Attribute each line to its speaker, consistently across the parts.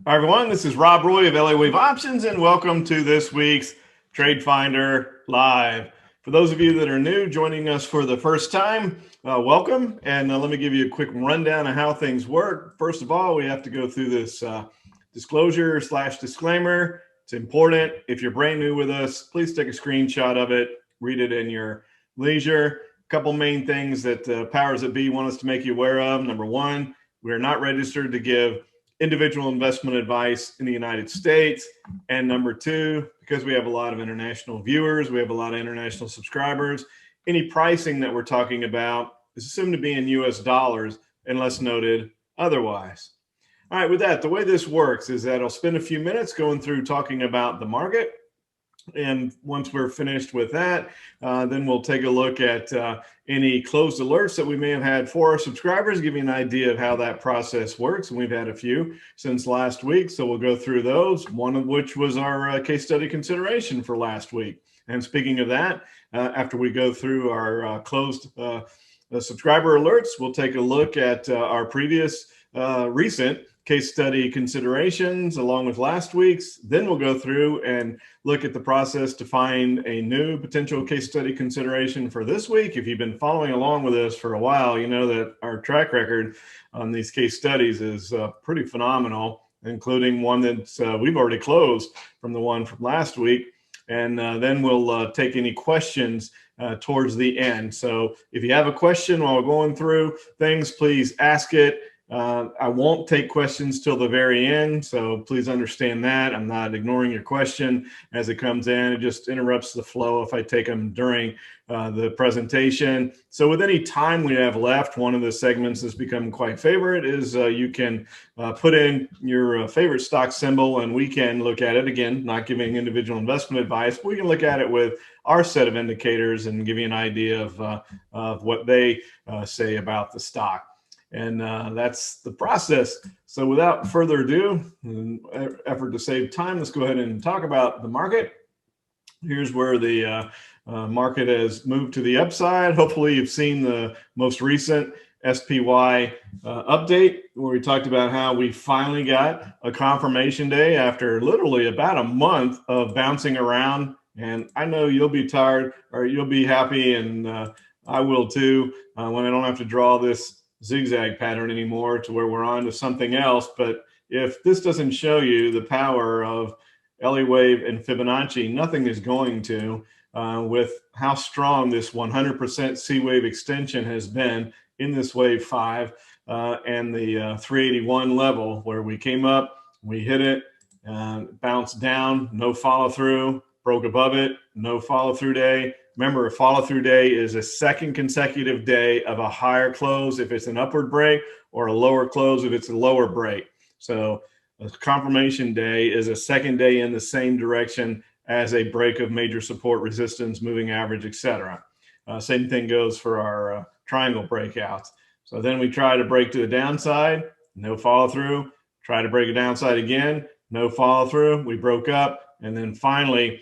Speaker 1: Hi, everyone. This is Rob Roy of LA Wave Options, and welcome to this week's TradeFinder Live. For those of you that are new, joining us for the first time, welcome. And let me give you a quick rundown of how things work. First of all, we have to go through this disclosure/disclaimer. It's important. If you're brand new with us, please take a screenshot of it, read it in your leisure. A couple main things that powers that be want us to make you aware of. Number one, we are not registered to give individual investment advice in the United States. And number two, because we have a lot of international viewers, we have a lot of international subscribers, any pricing that we're talking about is assumed to be in US dollars unless noted otherwise. All right, with that, the way this works is that I'll spend a few minutes going through talking about the market. And once we're finished with that, then we'll take a look at any closed alerts that we may have had for our subscribers, give you an idea of how that process works. And we've had a few since last week, so we'll go through those, one of which was our case study consideration for last week. And speaking of that, after we go through our closed subscriber alerts, we'll take a look at our previous recent case study considerations along with last week's. Then we'll go through and look at the process to find a new potential case study consideration for this week. If you've been following along with us for a while, you know that our track record on these case studies is pretty phenomenal, including one that we've already closed from the one from last week. And then we'll take any questions towards the end. So if you have a question while we're going through things, please ask it. I won't take questions till the very end, so please understand that. I'm not ignoring your question as it comes in. It just interrupts the flow if I take them during the presentation. So with any time we have left, one of the segments that's become quite favorite is you can put in your favorite stock symbol and we can look at it. Again, not giving individual investment advice, but we can look at it with our set of indicators and give you an idea of what they say about the stock. And that's the process. So without further ado, in an effort to save time, let's go ahead and talk about the market. Here's where the market has moved to the upside. Hopefully you've seen the most recent SPY update where we talked about how we finally got a confirmation day after literally about a month of bouncing around. And I know you'll be tired or you'll be happy, and I will too, when I don't have to draw this zigzag pattern anymore to where we're on to something else. But if this doesn't show you the power of Elliott wave and Fibonacci, nothing is going to, with how strong this 100% C wave extension has been in this wave 5 and the 381 level where we came up, we hit it, bounced down, no follow through, broke above it, no follow through day. Remember, a follow-through day is a second consecutive day of a higher close if it's an upward break, or a lower close if it's a lower break. So a confirmation day is a second day in the same direction as a break of major support, resistance, moving average, etc. Same thing goes for our triangle breakouts. So then we try to break to the downside, no follow-through. Try to break a downside again, no follow-through. We broke up, and then finally,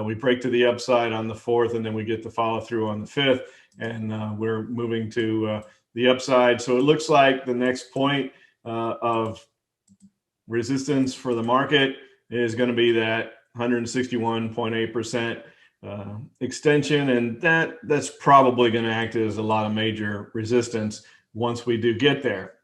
Speaker 1: we break to the upside on the 4th, and then we get the follow through on the 5th, and we're moving to the upside. So it looks like the next point of resistance for the market is going to be that 161.8% extension, and that's probably going to act as a lot of major resistance once we do get there.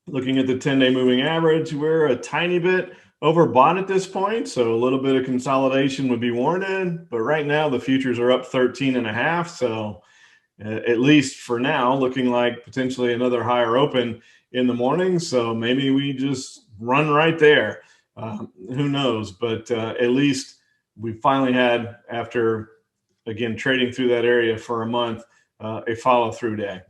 Speaker 1: Looking at the 10-day moving average, we're a tiny bit overbought at this point, so a little bit of consolidation would be warranted. But right now, the futures are up 13.5, so at least for now, looking like potentially another higher open in the morning. So maybe we just run right there. Who knows? But at least we finally had, after again trading through that area for a month, a follow-through day.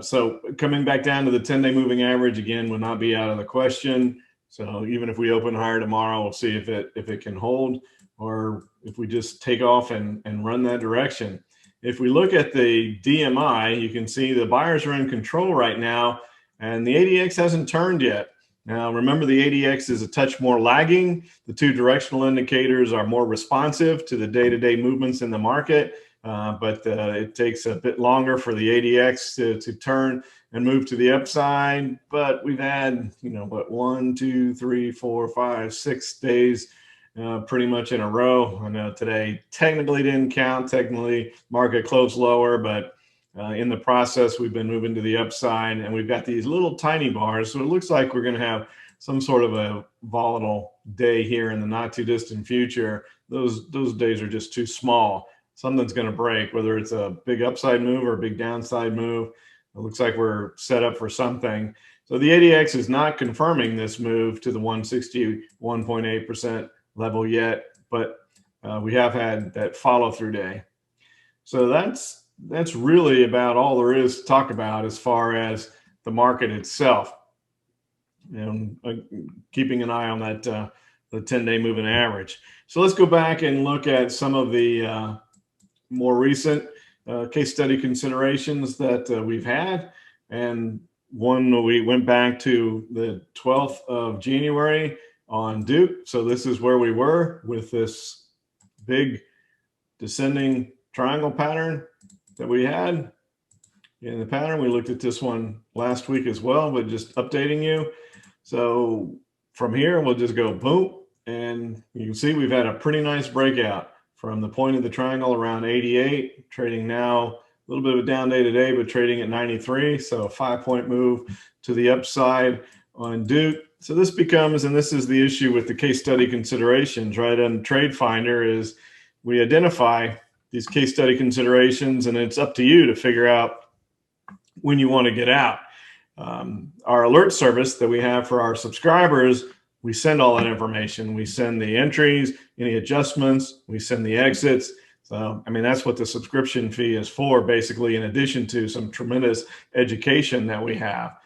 Speaker 1: So coming back down to the 10-day moving average again would not be out of the question. So even if we open higher tomorrow, we'll see if it can hold, or if we just take off and run that direction. If we look at the DMI, you can see the buyers are in control right now, and the ADX hasn't turned yet. Now, remember, the ADX is a touch more lagging. The two directional indicators are more responsive to the day-to-day movements in the market. but it takes a bit longer for the ADX to turn and move to the upside. But we've had, you know, what, 1, 2, 3, 4, 5, 6 days pretty much in a row. I know today technically didn't count. Technically, market closed lower, but in the process, we've been moving to the upside, and we've got these little tiny bars. So it looks like we're going to have some sort of a volatile day here in the not too distant future. Those days are just too small. Something's going to break, whether it's a big upside move or a big downside move. It looks like we're set up for something. So the ADX is not confirming this move to the 161.8% level yet, but we have had that follow-through day. So that's really about all there is to talk about as far as the market itself. And keeping an eye on that the 10-day moving average. So let's go back and look at some of the more recent case study considerations that we've had. And one, we went back to the 12th of January on Duke. So this is where we were with this big descending triangle pattern that we had in the pattern. We looked at this one last week as well, but just updating you. So from here, we'll just go boom. And you can see we've had a pretty nice breakout from the point of the triangle around 88, trading now a little bit of a down day today, but trading at 93. So a 5-point move to the upside on Duke. So this becomes, and this is the issue with the case study considerations, right? On TradeFinder is we identify these case study considerations, and it's up to you to figure out when you want to get out. Our alert service that we have for our subscribers, we send all that information. We send the entries, any adjustments, we send the exits. So, I mean, that's what the subscription fee is for, basically, in addition to some tremendous education that we have.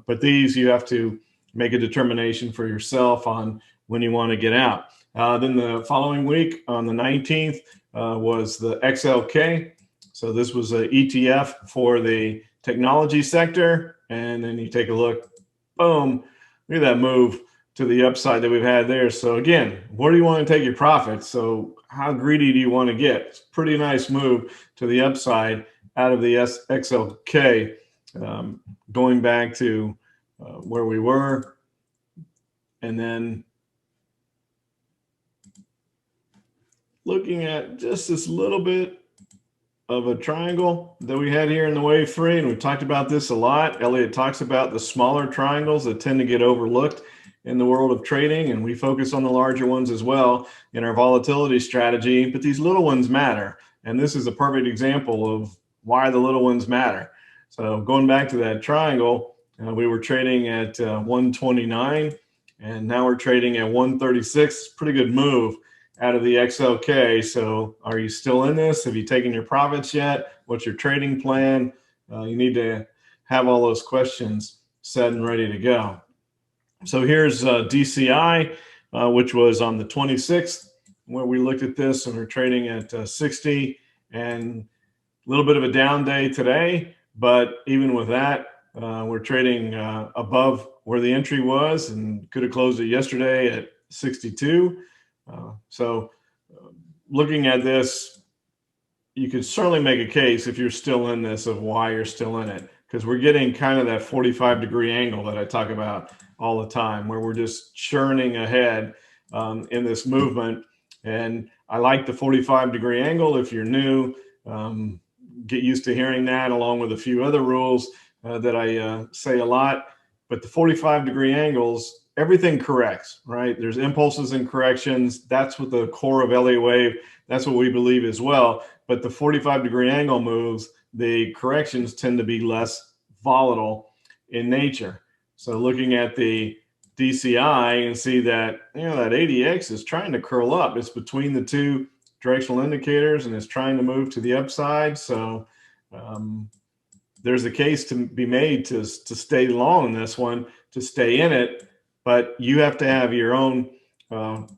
Speaker 1: But these, you have to make a determination for yourself on when you want to get out. Then the following week on the 19th was the XLK. So this was an ETF for the technology sector. And then you take a look, boom, look at that move to the upside that we've had there. So again, where do you want to take your profits? So how greedy do you want to get? It's a pretty nice move to the upside out of the XLK, going back to where we were. And then looking at just this little bit of a triangle that we had here in the wave 3, and we've talked about this a lot. Elliott talks about the smaller triangles that tend to get overlooked in the world of trading, and we focus on the larger ones as well in our volatility strategy, but these little ones matter. And this is a perfect example of why the little ones matter. So going back to that triangle, we were trading at 129, and now we're trading at 136. Pretty good move out of the XLK. So are you still in this? Have you taken your profits yet? What's your trading plan? You need to have all those questions set and ready to go. So here's DCI, which was on the 26th, where we looked at this, and we're trading at 60, and a little bit of a down day today. But even with that, we're trading above where the entry was, and could have closed it yesterday at 62. So looking at this, you could certainly make a case if you're still in this of why you're still in it, because we're getting kind of that 45-degree angle that I talk about all the time, where we're just churning ahead in this movement. And I like the 45-degree angle. If you're new, get used to hearing that, along with a few other rules that I say a lot. But the 45-degree angles, everything corrects, right? There's impulses and corrections. That's what the core of Elliott wave, that's what we believe as well. But the 45-degree angle moves, the corrections tend to be less volatile in nature. So looking at the DCI, you can see that, you know, that ADX is trying to curl up. It's between the two directional indicators, and it's trying to move to the upside. So there's a case to be made to stay long in this one, to stay in it. But you have to have your own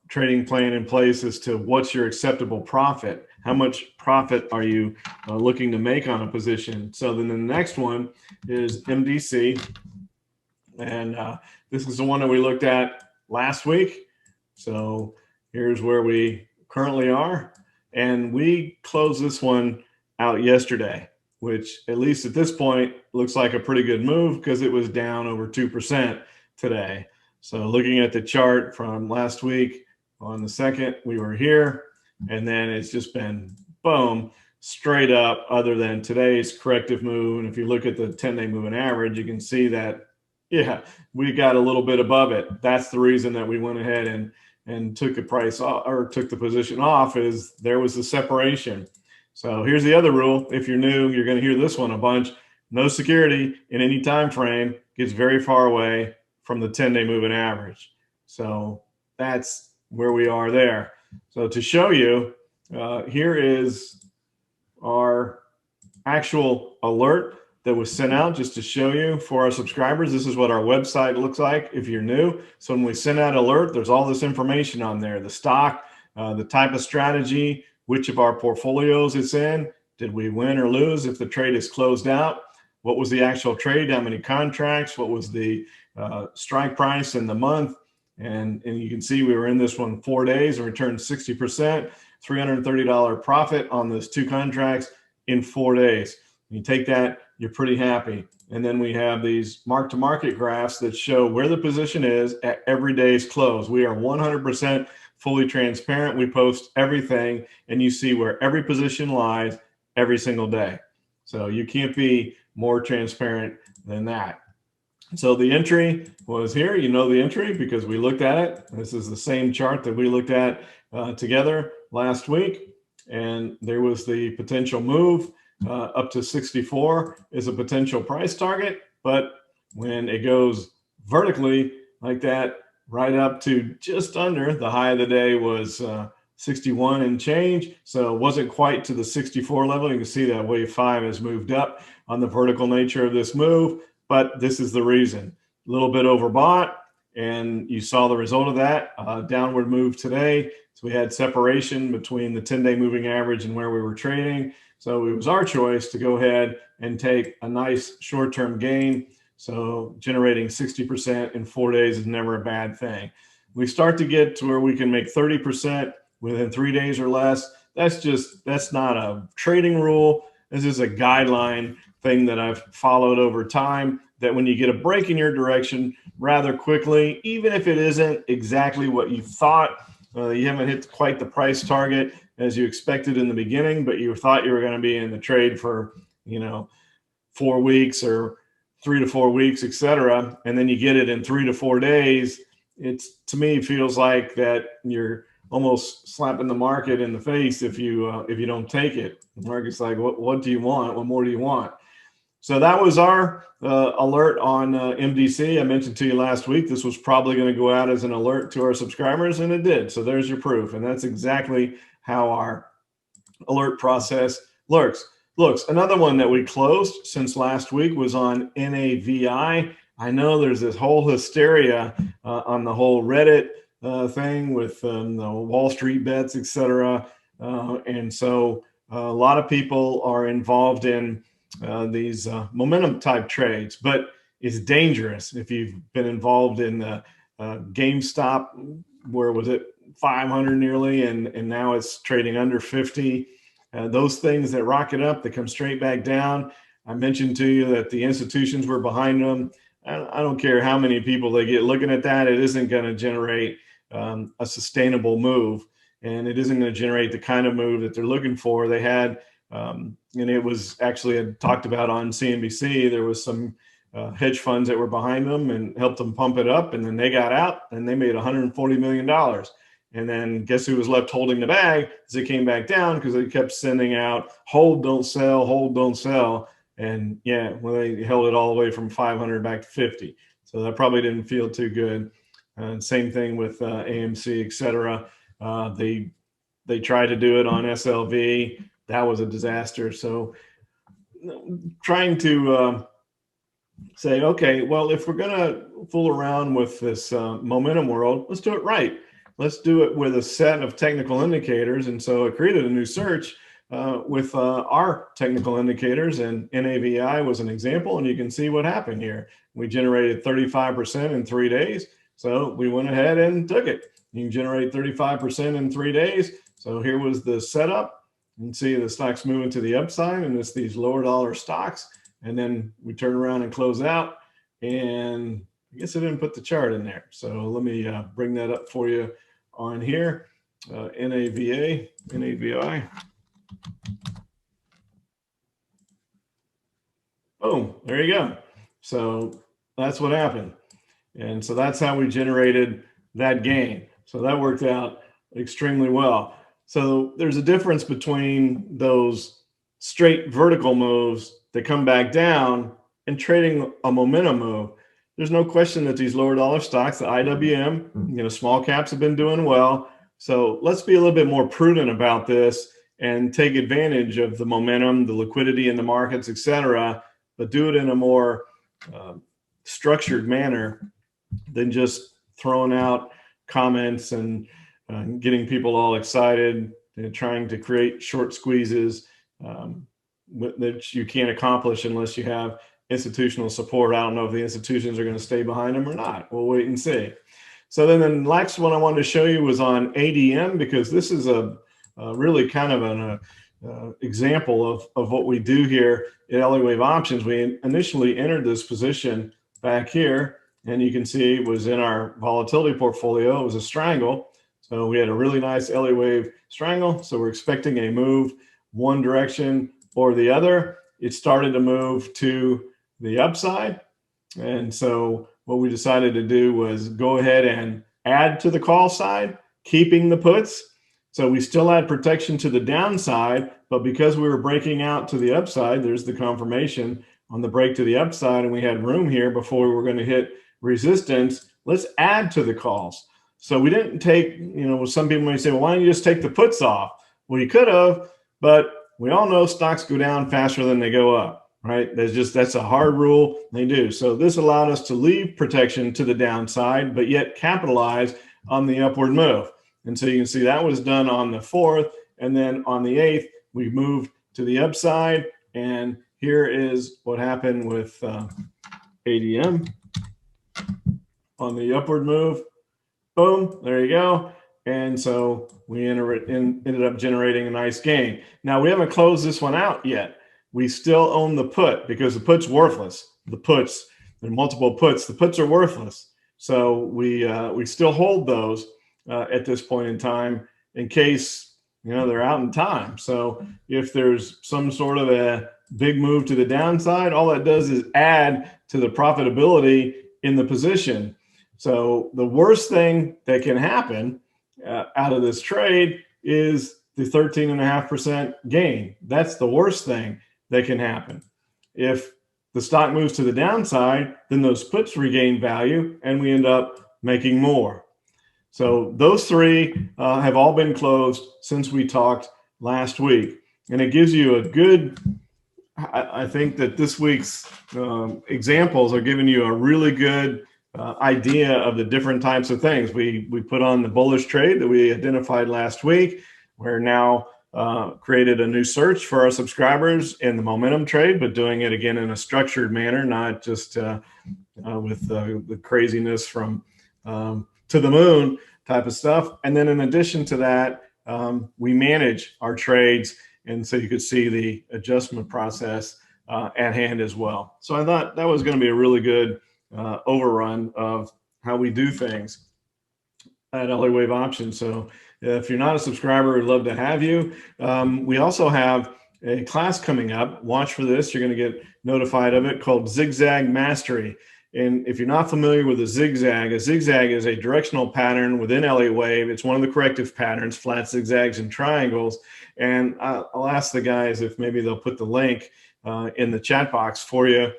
Speaker 1: trading plan in place as to what's your acceptable profit. How much profit are you looking to make on a position? So then the next one is MDC. And this is the one that we looked at last week. So here's where we currently are. And we closed this one out yesterday, which at least at this point looks like a pretty good move because it was down over 2% today. So looking at the chart from last week on the 2nd, we were here, and then it's just been boom, straight up, other than today's corrective move. And if you look at the 10-day moving average, you can see that, yeah, we got a little bit above it. That's the reason that we went ahead and took the price off, or took the position off, is there was a separation. So here's the other rule. If you're new, you're going to hear this one a bunch. No security in any time frame gets very far away from the 10-day moving average. So that's where we are there. So to show you, here is our actual alert that was sent out, just to show you for our subscribers. This is what our website looks like if you're new. So when we send out alert, there's all this information on there: the stock, the type of strategy, which of our portfolios it's in, did we win or lose if the trade is closed out, what was the actual trade, how many contracts, what was the strike price in the month. And you can see we were in this one 4 days and returned 60%, $330 profit on those 2 contracts in 4 days. You take that, you're pretty happy. And then we have these mark-to-market graphs that show where the position is at every day's close. We are 100% fully transparent. We post everything, and you see where every position lies every single day. So you can't be more transparent than that. So the entry was here. You know the entry because we looked at it. This is the same chart that we looked at together last week. And there was the potential move up to 64 is a potential price target. But when it goes vertically like that, right up to just under, the high of the day was 61 and change. So it wasn't quite to the 64 level. You can see that wave 5 has moved up on the vertical nature of this move. But this is the reason. A little bit overbought, and you saw the result of that. Downward move today. So we had separation between the 10-day moving average and where we were trading. So it was our choice to go ahead and take a nice short-term gain. So generating 60% in 4 days is never a bad thing. We start to get to where we can make 30% within 3 days or less. That's not a trading rule. This is a guideline thing that I've followed over time, that when you get a break in your direction rather quickly, even if it isn't exactly what you thought, you haven't hit quite the price target as you expected in the beginning, but you thought you were going to be in the trade for, 4 weeks or 3 to 4 weeks, etc., and then you get it in 3 to 4 days, to me feels like that you're almost slapping the market in the face if you don't take it. The market's like, what do you want? What more do you want? So that was our alert on MDC. I mentioned to you last week this was probably going to go out as an alert to our subscribers, and it did. So there's your proof, and that's exactly how our alert process looks. Another one that we closed since last week was on NAVI. I know there's this whole hysteria on the whole Reddit thing with the Wall Street bets, etc. And so a lot of people are involved in these momentum type trades, but it's dangerous. If you've been involved in the GameStop, where was it 500 nearly, and now it's trading under 50. Those things that rocket up, they come straight back down. I mentioned to you that the institutions were behind them. I don't care how many people they get looking at that. It isn't going to generate a sustainable move, and it isn't going to generate the kind of move that they're looking for. They had, and it was actually talked about on CNBC, there was some hedge funds that were behind them and helped them pump it up, and then they got out and they made $140 million. And then guess who was left holding the bag as it came back down, because they kept sending out hold, don't sell, hold, don't sell. And yeah, well, they held it all the way from 500 back to 50. So that probably didn't feel too good. Same thing with AMC, et cetera. They tried to do it on SLV. That was a disaster. So trying to say, okay, well, if we're going to fool around with this momentum world, let's do it right. Let's do it with a set of technical indicators. And so I created a new search with our technical indicators, and NAVI was an example, and you can see what happened here. We generated 35% in 3 days. So we went ahead and took it. You can generate 35% in 3 days. So here was the setup. You can see the stock's moving to the upside, and it's these lower dollar stocks. And then we turn around and close out. And I guess I didn't put the chart in there. So let me bring that up for you on here. NAVA, NAVI. Boom, there you go. So that's what happened. And so that's how we generated that gain. So that worked out extremely well. So there's a difference between those straight vertical moves that come back down and trading a momentum move. There's no question that these lower dollar stocks, the IWM, small caps have been doing well. So let's be a little bit more prudent about this and take advantage of the momentum, the liquidity in the markets, et cetera, but do it in a more structured manner than just throwing out comments and getting people all excited and trying to create short squeezes that you can't accomplish unless you have institutional support. I don't know if the institutions are going to stay behind them or not. We'll wait and see. So then the next one I wanted to show you was on ADM, because this is a really kind of an example of what we do here at Elliott Wave Options. We initially entered this position back here, and you can see it was in our volatility portfolio. It was a strangle. So we had a really nice Elliott Wave strangle. So we're expecting a move one direction or the other. It started to move to the upside. And so what we decided to do was go ahead and add to the call side, keeping the puts. So we still had protection to the downside, but because we were breaking out to the upside, there's the confirmation on the break to the upside, and we had room here before we were going to hit resistance. Let's add to the calls. So we didn't take, some people may say, well, why don't you just take the puts off? Well, you could have, but we all know stocks go down faster than they go up, right? That's a hard rule. They do. So this allowed us to leave protection to the downside, but yet capitalize on the upward move. And so you can see that was done on the 4th, and then on the 8th, we moved to the upside. And here is what happened with ADM on the upward move. Boom, there you go. And so we ended up generating a nice gain. Now, we haven't closed this one out yet. We still own the put because the put's worthless. The puts, there are multiple puts. The puts are worthless. So we still hold those at this point in time in case, they're out in time. So if there's some sort of a big move to the downside, all that does is add to the profitability in the position. So the worst thing that can happen out of this trade is the 13.5% gain. That's the worst thing that can happen. If the stock moves to the downside, then those puts regain value and we end up making more. So those three have all been closed since we talked last week. And it gives you a good, I think that this week's examples are giving you a really good idea of the different types of things. We put on the bullish trade that we identified last week. We're now created a new search for our subscribers in the momentum trade, but doing it again in a structured manner, not just with the craziness from to the moon type of stuff. And then in addition to that, we manage our trades. And so you could see the adjustment process at hand as well. So I thought that was going to be a really good overrun of how we do things at Elliott Wave Options. So if you're not a subscriber, we'd love to have you. We also have a class coming up. Watch for this. You're going to get notified of it, called Zig-Zag Mastery. And if you're not familiar with a zigzag is a directional pattern within Elliott Wave. It's one of the corrective patterns, flat zigzags and triangles. And I'll ask the guys if maybe they'll put the link in the chat box for you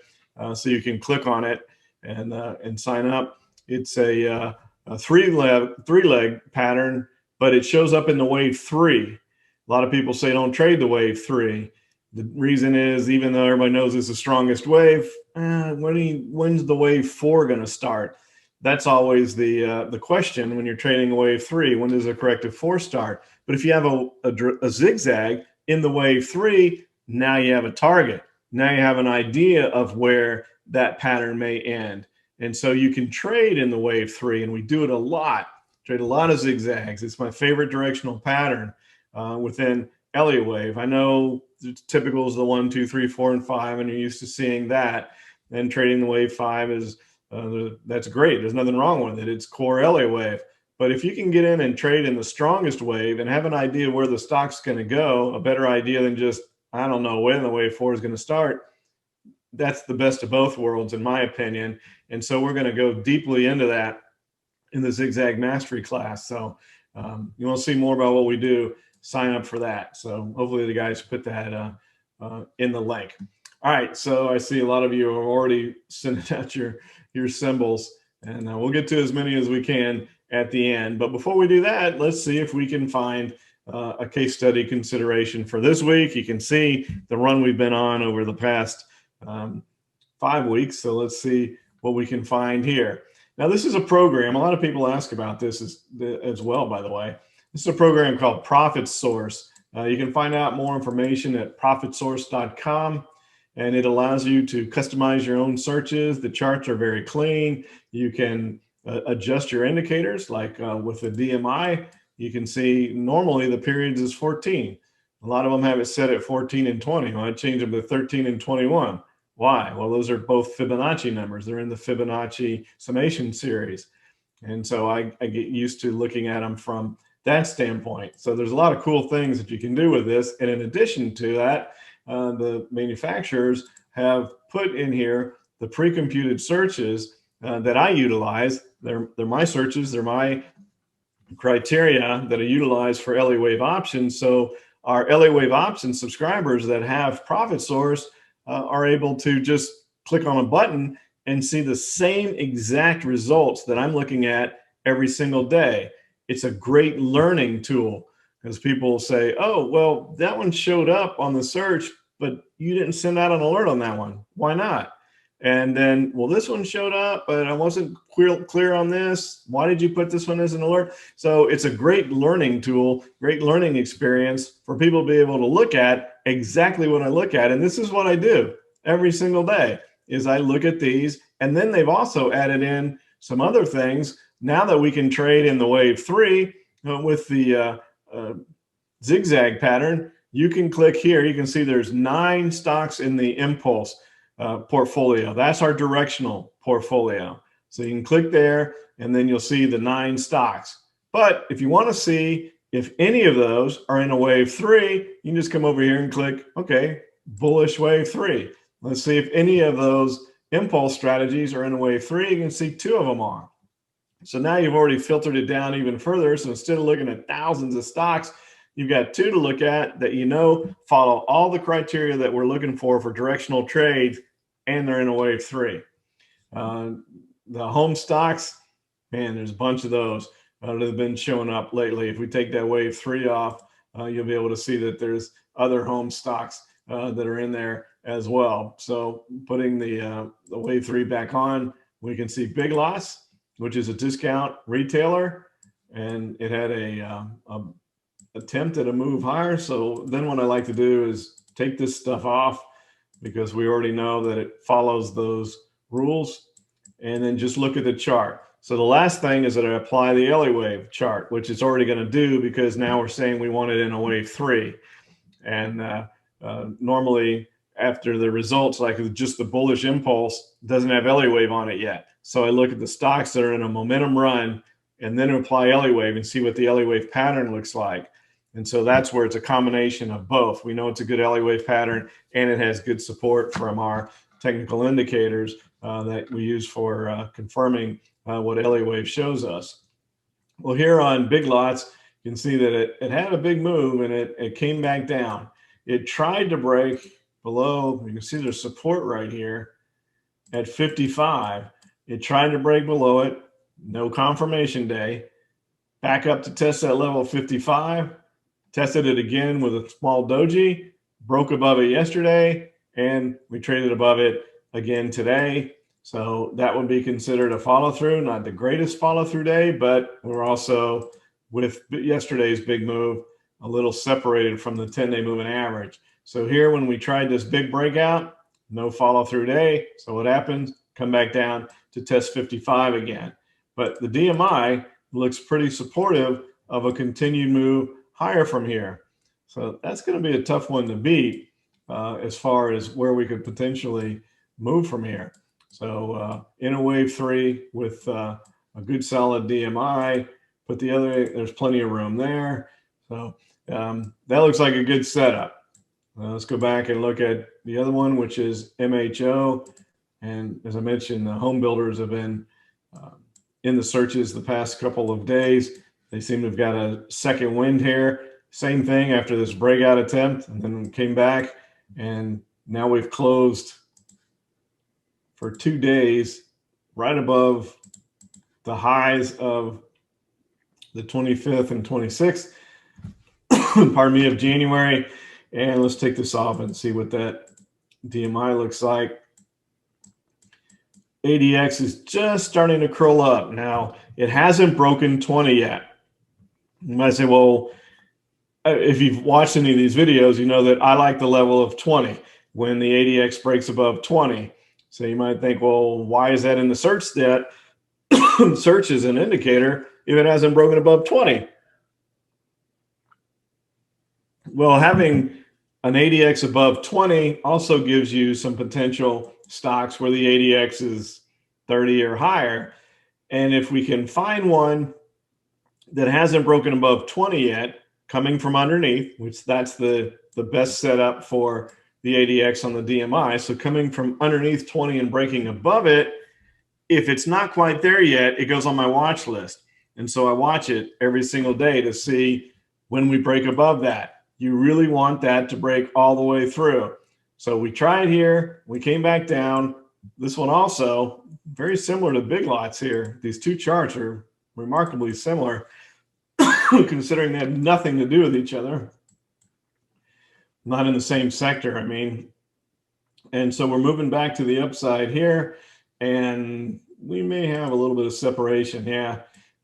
Speaker 1: so you can click on it and sign up. It's a three-leg pattern, but it shows up in the wave 3. A lot of people say don't trade the wave 3. The reason is, even though everybody knows it's the strongest wave, when's the wave 4 going to start? That's always the question when you're trading a wave 3. When does a corrective 4 start? But if you have a zigzag in the wave 3, now you have a target. Now you have an idea of where that pattern may end. And so you can trade in the wave 3, and we do it a lot. Trade a lot of zigzags. It's my favorite directional pattern. within Elliott wave. I know typical is the 1, 2, 3, 4, and 5, and you're used to seeing that. And trading the wave 5 is that's great. There's nothing wrong with it. It's core Elliott wave. But if you can get in and trade in the strongest wave and have an idea where the stock's going to go, a better idea than just, I don't know when the wave 4 is going to start, that's the best of both worlds, in my opinion. And so we're going to go deeply into that in the Zig-Zag Mastery class. So you want to see more about what we do, sign up for that. So hopefully the guys put that in the link. All right, so I see a lot of you are already sending out your symbols, and we'll get to as many as we can at the end. But before we do that, let's see if we can find a case study consideration for this week. You can see the run we've been on over the past 5 weeks. So let's see what we can find here. Now, this is a program. A lot of people ask about this as well, by the way. This is a program called ProfitSource. You can find out more information at ProfitSource.com. And it allows you to customize your own searches. The charts are very clean. You can adjust your indicators, like with the DMI. You can see normally the periods is 14. A lot of them have it set at 14 and 20. Well, I change them to 13 and 21. Why? Well, those are both Fibonacci numbers. They're in the Fibonacci summation series. And so I get used to looking at them from that standpoint. So there's a lot of cool things that you can do with this. And in addition to that, the manufacturers have put in here the pre-computed searches that I utilize. They're my searches. They're my criteria that I utilize for Elliott wave options. So our Elliott wave options subscribers that have ProfitSource are able to just click on a button and see the same exact results that I'm looking at every single day. It's a great learning tool, because people say, oh, well, that one showed up on the search, but you didn't send out an alert on that one. Why not? And then, well, this one showed up, but I wasn't clear on this. Why did you put this one as an alert? So it's a great learning tool, great learning experience for people to be able to look at exactly what I look at. And this is what I do every single day, is I look at these. And then they've also added in some other things. Now that we can trade in the wave 3 with the zigzag pattern, you can click here. You can see there's 9 stocks in the impulse portfolio. That's our directional portfolio. So you can click there, and then you'll see the 9 stocks. But if you want to see if any of those are in a wave 3, you can just come over here and click, okay, bullish wave 3. Let's see if any of those impulse strategies are in a wave 3. You can see 2 of them are. So now you've already filtered it down even further. So instead of looking at thousands of stocks, you've got 2 to look at that follow all the criteria that we're looking for directional trades, and they're in a wave 3. The home stocks, man, there's a bunch of those that have been showing up lately. If we take that wave 3 off, you'll be able to see that there's other home stocks that are in there as well. So putting the wave 3 back on, we can see Big Lots, which is a discount retailer, and it had a attempt at a move higher. So then what I like to do is take this stuff off, because we already know that it follows those rules, and then just look at the chart. So the last thing is that I apply the Elliott wave chart, which it's already going to do, because now we're saying we want it in a wave 3. And normally after the results, like just the bullish impulse, doesn't have Elliott wave on it yet. So I look at the stocks that are in a momentum run, and then apply Elliott wave and see what the Elliott wave pattern looks like. And so that's where it's a combination of both. We know it's a good Elliott wave pattern, and it has good support from our technical indicators that we use for confirming what Elliott wave shows us. Well, here on Big Lots, you can see that it had a big move, and it came back down. It tried to break below. You can see there's support right here at 55. It tried to break below it. No confirmation day. Back up to test that level 55. Tested it again with a small doji. Broke above it yesterday, and we traded above it again today. So that would be considered a follow through. Not the greatest follow through day, but we're also, with yesterday's big move, a little separated from the 10-day moving average. So here, when we tried this big breakout, no follow through day. So what happens? Come back down to test 55 again. But the DMI looks pretty supportive of a continued move higher from here. So that's going to be a tough one to beat as far as where we could potentially move from here. So in a wave 3 with a good solid DMI, but there's plenty of room there. So that looks like a good setup. Let's go back and look at the other one, which is MHO. And as I mentioned, the home builders have been in the searches the past couple of days. They seem to have got a second wind here. Same thing after this breakout attempt, and then came back, and now we've closed for 2 days right above the highs of the 25th and 26th, pardon me, of January. And let's take this off and see what that DMI looks like. ADX is just starting to curl up. Now, it hasn't broken 20 yet. You might say, well, if you've watched any of these videos, you know that I like the level of 20 when the ADX breaks above 20. So you might think, well, why is that in the search stat? Search is an indicator if it hasn't broken above 20. Well, having an ADX above 20 also gives you some potential stocks where the ADX is 30 or higher. And if we can find one that hasn't broken above 20 yet, coming from underneath, which that's the best setup for the ADX on the DMI. So coming from underneath 20 and breaking above it, if it's not quite there yet, it goes on my watch list. And so I watch it every single day to see when we break above that. You really want that to break all the way through. So we tried here, we came back down. This one also, very similar to big lots here. These two charts are remarkably similar, considering they have nothing to do with each other. Not in the same sector, I mean. And so we're moving back to the upside here, and we may have a little bit of separation,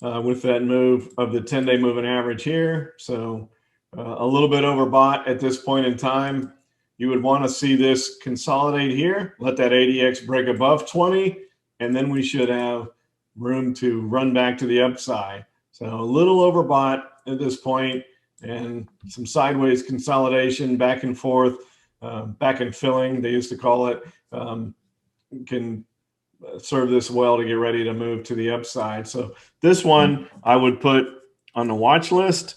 Speaker 1: with that move of the 10-day moving average here. So a little bit overbought at this point in time. You would want to see this consolidate here, let that ADX break above 20, and then we should have room to run back to the upside. So a little overbought at this point, and some sideways consolidation back and forth, back and filling, they used to call it, can serve this well to get ready to move to the upside. So this one I would put on the watch list.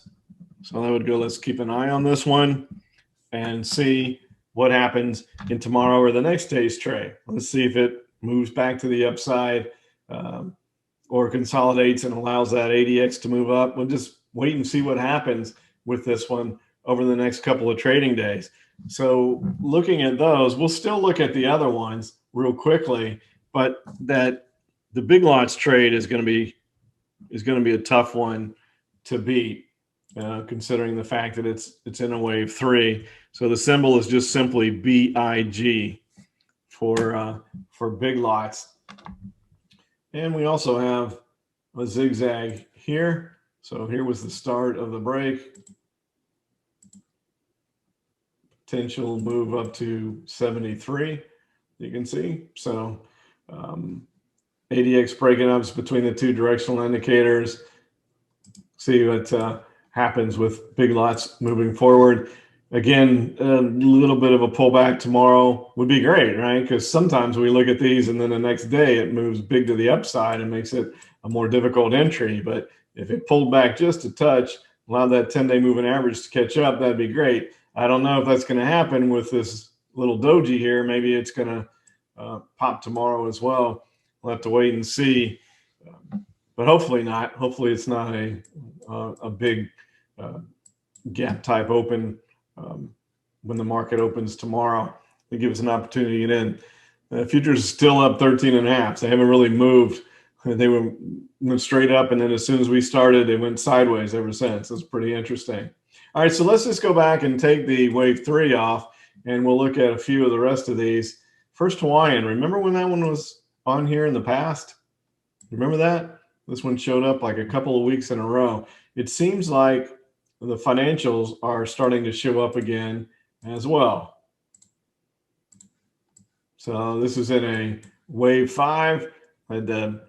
Speaker 1: So that would go, let's keep an eye on this one and see what happens in tomorrow or the next day's trade. Let's see if it moves back to the upside or consolidates and allows that ADX to move up. We'll just wait and see what happens with this one over the next couple of trading days. So looking at those, we'll still look at the other ones real quickly, but that the big lots trade is going to be a tough one to beat, considering the fact that it's in a wave 3. So the symbol is just simply BIG for big lots. And we also have a zigzag here. So here was the start of the break. Potential move up to 73, you can see. So ADX breaking up between the two directional indicators. See what happens with big lots moving forward. Again, a little bit of a pullback tomorrow would be great, right? Because sometimes we look at these and then the next day it moves big to the upside and makes it a more difficult entry. But if it pulled back just a touch, allow that 10-day moving average to catch up, that'd be great. I don't know if that's going to happen with this little doji here. Maybe it's going to pop tomorrow as well. We'll have to wait and see. But hopefully not. Hopefully it's not a big gap type open when the market opens tomorrow. It gives us an opportunity to get in. Futures is still up 13.5. They haven't really moved. They went straight up, and then as soon as we started, they went sideways ever since. It's pretty interesting. All right, so let's just go back and take the wave 3 off, and we'll look at a few of the rest of these. First, Hawaiian. Remember when that one was on here in the past? Remember that? This one showed up like a couple of weeks in a row. It seems like the financials are starting to show up again as well. So this is in a wave 5. Had the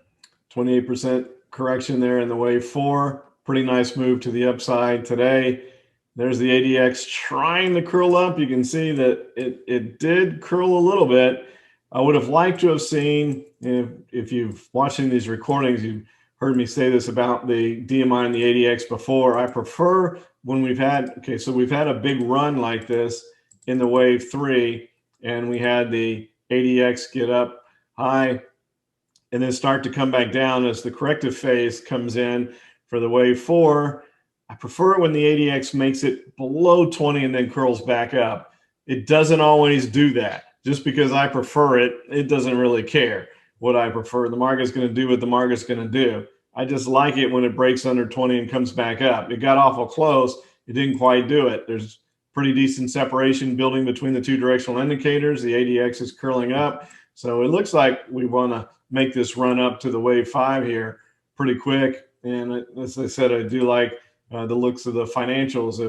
Speaker 1: 28% correction there in the wave 4. Pretty nice move to the upside today. There's the ADX trying to curl up. You can see that it did curl a little bit. I would have liked to have seen, if you've watching these recordings, you've heard me say this about the DMI and the ADX before. I prefer when we've had, okay, so we've had a big run like this in the wave 3, and we had the ADX get up high and then start to come back down as the corrective phase comes in for the wave 4. I prefer it when the ADX makes it below 20 and then curls back up. It doesn't always do that. Just because I prefer it, it doesn't really care what I prefer. The market's going to do what the market's going to do. I just like it when it breaks under 20 and comes back up. It got awful close. It didn't quite do it. There's pretty decent separation building between the two directional indicators. The ADX is curling up. So it looks like we want to make this run up to the wave 5 here pretty quick. And as I said, I do like the looks of the financials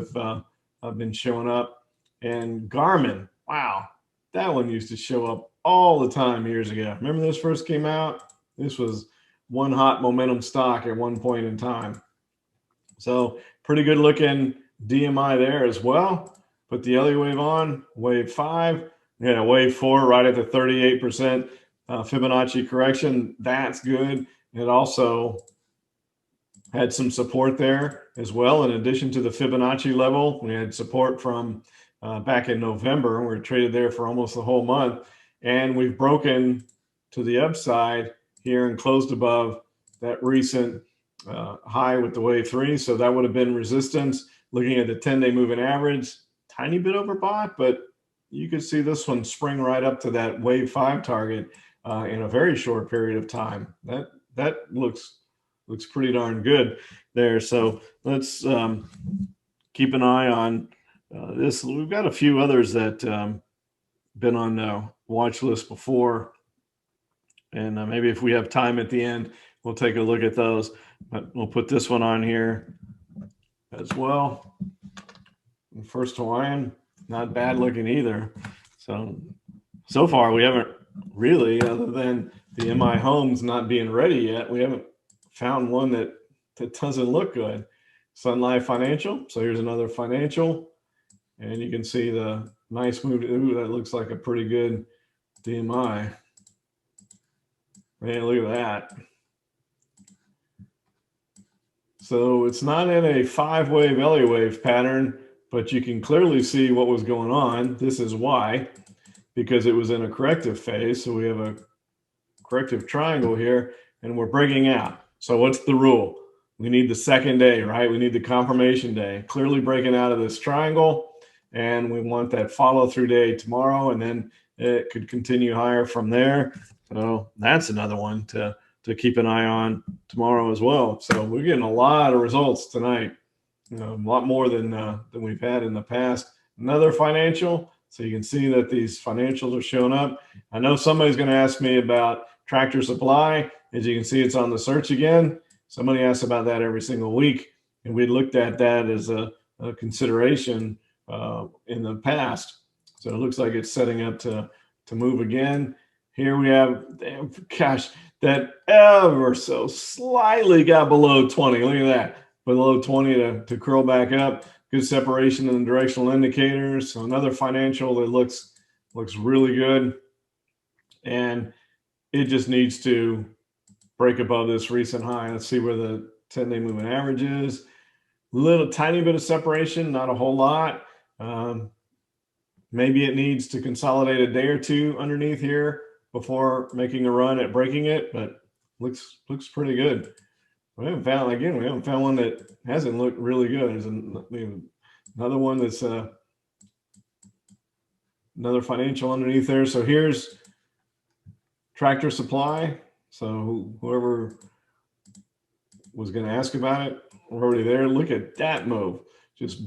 Speaker 1: have been showing up. And Garmin, wow, that one used to show up all the time years ago. Remember this first came out? This was one hot momentum stock at one point in time. So pretty good looking DMI there as well. Put the Elliott wave on, wave 5. Yeah, wave 4 right at the 38% Fibonacci correction. That's good. It also had some support there as well. In addition to the Fibonacci level, we had support from back in November. We were traded there for almost the whole month. And we've broken to the upside here and closed above that recent high with the wave 3. So that would have been resistance. Looking at the 10-day moving average, tiny bit overbought, but you could see this one spring right up to that wave 5 target in a very short period of time. That looks pretty darn good there. So let's keep an eye on this. We've got a few others that been on the watch list before, and maybe if we have time at the end, we'll take a look at those. But we'll put this one on here as well. And First Hawaiian, not bad looking either. So far we haven't really, other than the MI Homes not being ready yet, we haven't found one that doesn't look good. Sun Life Financial. So here's another financial, and you can see the nice move. Ooh, that looks like a pretty good DMI. Man, look at that. So it's not in a 5-wave Elliott wave pattern, but you can clearly see what was going on. This is why, because it was in a corrective phase. So we have a corrective triangle here, and we're breaking out. So what's the rule? We need the second day, right? We need the confirmation day. Clearly breaking out of this triangle, and we want that follow-through day tomorrow, and then it could continue higher from there. So that's another one to keep an eye on tomorrow as well. So we're getting a lot of results tonight, a lot more than we've had in the past. Another financial. So you can see that these financials are showing up. I know somebody's going to ask me about Tractor Supply. As you can see, it's on the search again. Somebody asks about that every single week, and we looked at that as a consideration in the past. So it looks like it's setting up to move again. Here we have, gosh, that ever so slightly got below 20. Look at that, below 20 to curl back up. Good separation in the directional indicators. So another financial that looks really good, and it just needs to break above this recent high. Let's see where the 10-day moving average is. Little tiny bit of separation, not a whole lot. Maybe it needs to consolidate a day or two underneath here before making a run at breaking it, but looks pretty good. We haven't found one that hasn't looked really good. There's another one that's another financial underneath there. So here's Tractor Supply. So whoever was going to ask about it, we're already there. Look at that move, just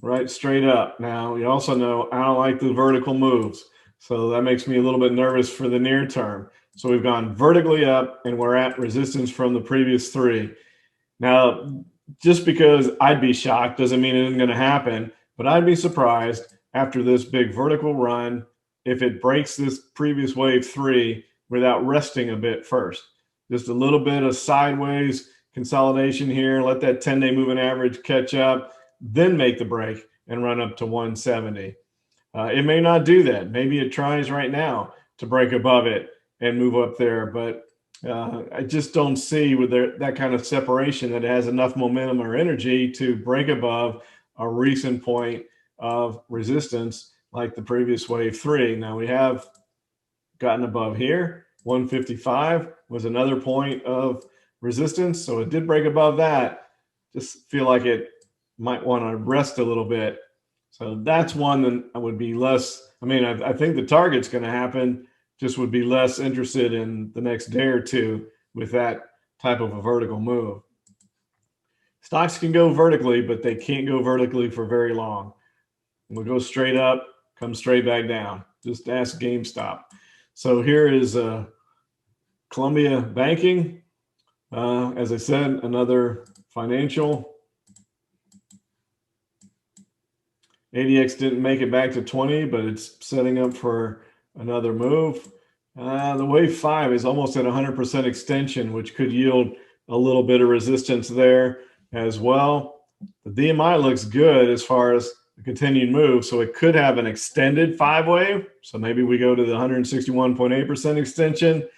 Speaker 1: right straight up. Now you also know I don't like the vertical moves, so that makes me a little bit nervous for the near term. So we've gone vertically up, and we're at resistance from the previous 3. Now, just because I'd be shocked doesn't mean it isn't going to happen, but I'd be surprised after this big vertical run if it breaks this previous wave 3 without resting a bit first. Just a little bit of sideways consolidation here. Let that 10-day moving average catch up. then make the break and run up to 170. It may not do that. Maybe it tries right now to break above it and move up there, but I just don't see with that kind of separation that it has enough momentum or energy to break above a recent point of resistance like the previous wave 3. Now we have gotten above here. 155 was another point of resistance, so it did break above that. Just feel like it might want to rest a little bit. So that's one that I would be less, I mean, I think the target's going to happen, just would be less interested in the next day or two with that type of a vertical move. Stocks can go vertically, but they can't go vertically for very long. We'll go straight up, come straight back down. Just ask GameStop. So here is Columbia Banking. As I said, another financial. ADX didn't make it back to 20, but it's setting up for another move. The wave 5 is almost at 100% extension, which could yield a little bit of resistance there as well. The DMI looks good as far as the continued move, so it could have an extended 5 wave. So maybe we go to the 161.8% extension,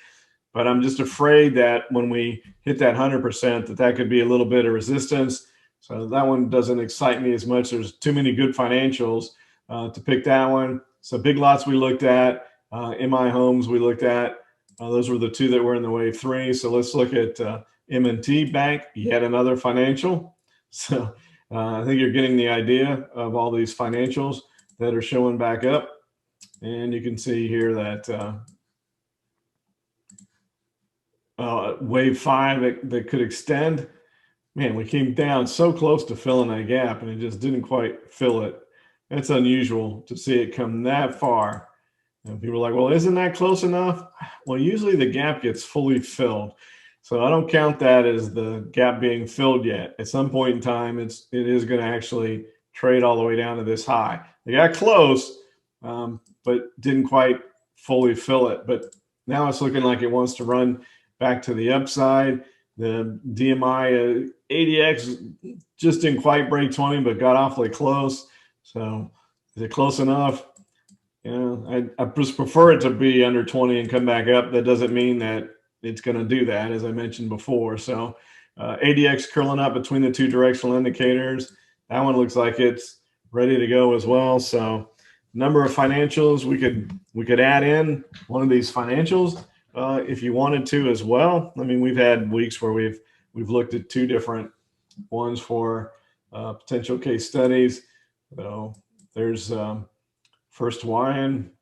Speaker 1: but I'm just afraid that when we hit that 100%, that could be a little bit of resistance. So that one doesn't excite me as much. There's too many good financials to pick that one. So big lots we looked at, MI Homes we looked at. Those were the two that were in the wave 3. So let's look at M&T Bank, yet another financial. So I think you're getting the idea of all these financials that are showing back up. And you can see here that wave 5 that could extend. Man, we came down so close to filling that gap and it just didn't quite fill it. That's unusual to see it come that far. And people are like, well, isn't that close enough? Well, usually the gap gets fully filled. So I don't count that as the gap being filled yet. At some point in time, it is going to actually trade all the way down to this high. They got close, but didn't quite fully fill it. But now it's looking like it wants to run back to the upside. The DMI ADX just didn't quite break 20, but got awfully close. So is it close enough? You know, I just prefer it to be under 20 and come back up. That doesn't mean that it's going to do that, as I mentioned before. So ADX curling up between the two directional indicators. That one looks like it's ready to go as well. So number of financials, we could add in one of these financials if you wanted to as well. I mean, we've had weeks where we've looked at 2 different ones for potential case studies. So there's First Hawaiian,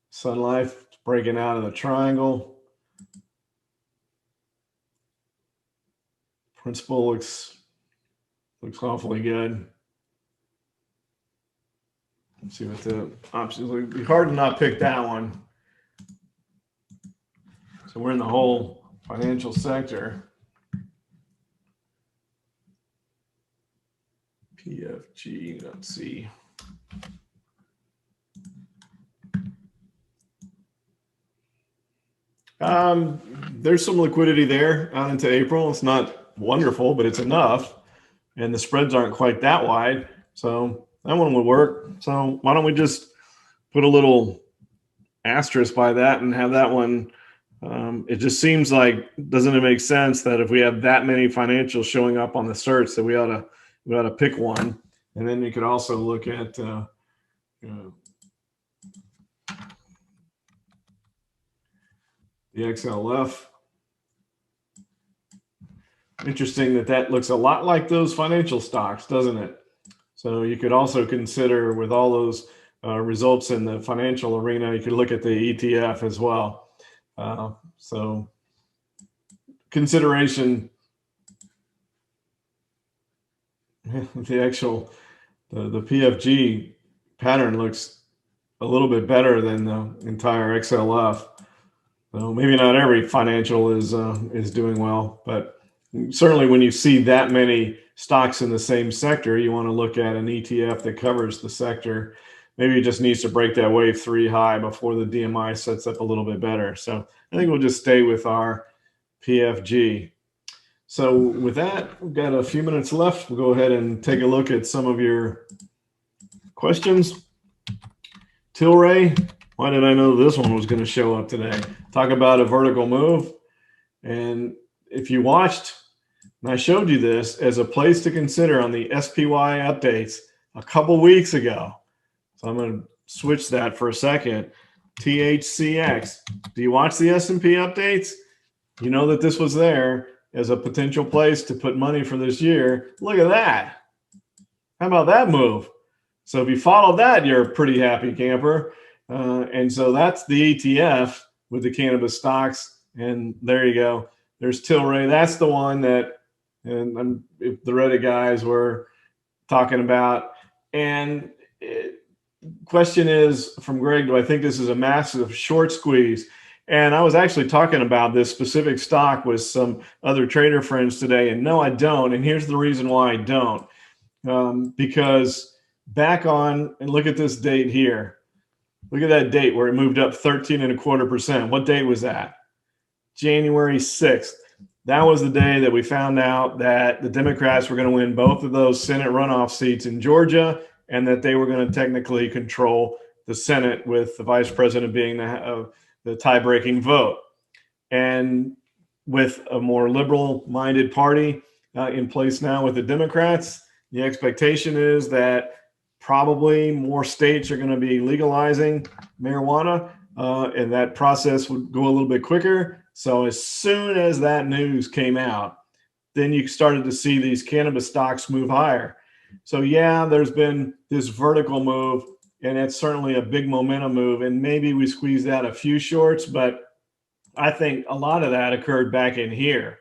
Speaker 1: Sun Life breaking out of the triangle. Principal looks awfully good. Let's see what the options look. It'd be hard to not pick that one. So we're in the whole financial sector. PFG, let's see. There's some liquidity there out into April. It's not wonderful, but it's enough. And the spreads aren't quite that wide. So that one would work. So why don't we just put a little asterisk by that and have that one. It just seems like, doesn't it make sense that if we have that many financials showing up on the search that we ought to pick one. And then you could also look at the XLF. Interesting that looks a lot like those financial stocks, doesn't it? So you could also consider, with all those results in the financial arena, you could look at the ETF as well. So consideration, the PFG pattern looks a little bit better than the entire XLF. So maybe not every financial is doing well, but certainly when you see that many stocks in the same sector, you want to look at an ETF that covers the sector. Maybe it just needs to break that wave 3 high before the DMI sets up a little bit better. So I think we'll just stay with our PFG. So with that, we've got a few minutes left. We'll go ahead and take a look at some of your questions. Tilray, why did I know this one was going to show up today? Talk about a vertical move. And if you watched, and I showed you this as a place to consider on the SPY updates a couple weeks ago. So I'm going to switch that for a second. THCX. Do you watch the S&P updates? You know that this was there as a potential place to put money for this year. Look at that. How about that move? So if you follow that, you're a pretty happy camper. And so that's the ETF with the cannabis stocks. And there you go. There's Tilray. That's the one that if the Reddit guys were talking about. And question is from Greg, do I think this is a massive short squeeze? And I was actually talking about this specific stock with some other trader friends today. And no, I don't. And here's the reason why I don't. Because back on, and look at this date here. Look at that date where it moved up 13.25%. What date was that? January 6th. That was the day that we found out that the Democrats were going to win both of those Senate runoff seats in Georgia, and that they were going to technically control the Senate with the vice president being the tie-breaking vote. And with a more liberal-minded party in place now with the Democrats, the expectation is that probably more states are going to be legalizing marijuana, and that process would go a little bit quicker. So as soon as that news came out, then you started to see these cannabis stocks move higher. So yeah, there's been this vertical move, and it's certainly a big momentum move, and maybe we squeezed out a few shorts, but I think a lot of that occurred back in here,